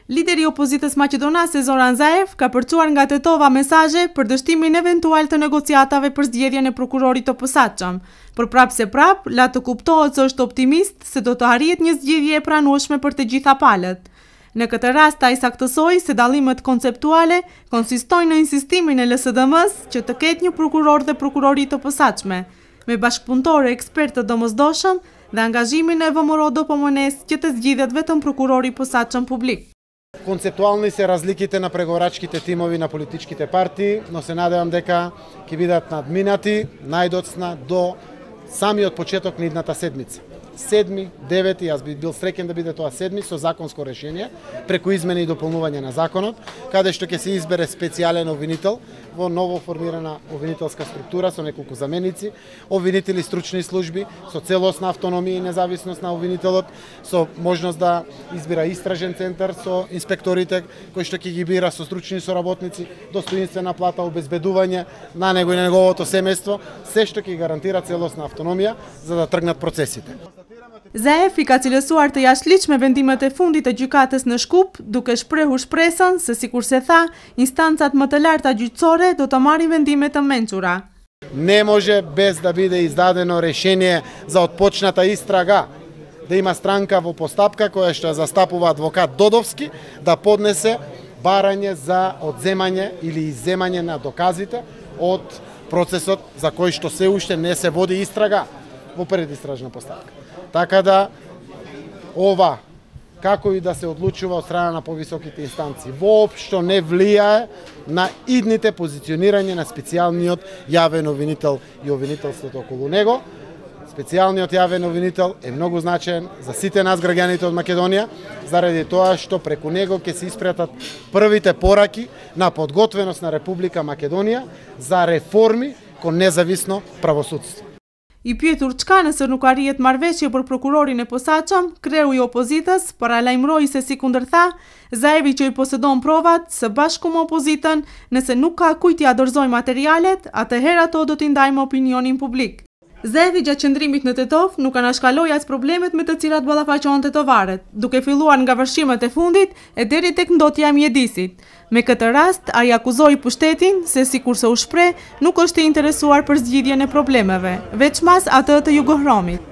Lideri I opozitës maqedonase Zoran Zaev ka përcuar nga Tetova mesazhe për dështimin eventual të negociatave për zgjedhjen e prokurorit të posaçëm. Por prap se prap, la të kuptohet se është optimist se do të arrihet një zgjedhje e pranueshme për të gjitha palët. Në këtë rast ai saktësoi se dallimet konceptuale konsistojnë në insistimin e LSDM-s që të ketë një prokuror dhe prokurori të posaçme, me bashkëpunëtorë ekspertë të domosdoshëm dhe angazhimin e ВМРО ДПМНЕС që të zgjidhet vetëm prokurori I posaçëm publik. Концептуални се разликите на преговорачките тимови на политичките партии, но се надевам дека ќе бидат надминати најдоцна до самиот почеток на идната седмица. 7, 9, јас би бил среќен да биде тоа 7 со законско решение, преку измени и дополнување на законот, каде што ќе се избере специјален обвинител во ново формирана обвинителска структура со неколку заменици, обвинители стручни служби, со целосна автономија и независност на обвинителот, со можност да избира истражен центар со инспекторите кои што ќе ги бира со стручни соработници, достоинствена плата, обезбедување на него и на неговото семејство, се што ќе гарантира целосна автономија за да тргнат процесите. Zaev I ka cilësuar të jashtëligjshme vendimet e fundit të gjykatës në Shkup, duke shprehur shpresën se sikurse tha, instancat më të larta gjyqësore do të marrin vendime të mençura. Не може без да биде издадено решение за отпочната истрага, да има странка во постапка која што застапува адвокат Додовски, да поднесе барање за одземање или изземање на доказите од процесот за кој што се уште не се води истрага во предистражна постапка. Така да ова, како и да се одлучува од страна на повисоките инстанции, воопшто не влијае на идните позиционирање на специјалниот јавен обвинител и обвинителството околу него. Специјалниот јавен обвинител е многу значаен за сите нас граѓаните од Македонија, заради тоа што преку него ќе се испратат првите пораки на подготвеност на Република Македонија за реформи кон независно правосудство. I pyetur çka nëse nuk arrihet marrëveshje për prokurorin e posaçëm, kreu I opozitës paralajmëroi se si kundërtha, Zaevi që I posedon provat së bashku me opozitën, nëse nuk ka kujt t'i dorëzojë materialet, atëherë ato do t'i ndajmë opinionin publik. Zaevi gjatë qëndrimit në Tetov nuk anashkaloi as problemet me të cilat ballafaqohen tetovarët, duke filluar nga vërshimet e fundit e deri tek ndotja e mjedisit. Me këtë rast, ai akuzoi pushtetin se sikurse u shpreh, nuk është I interesuar për zgjidhjen e problemeve, veçmas atë të Jugohromit.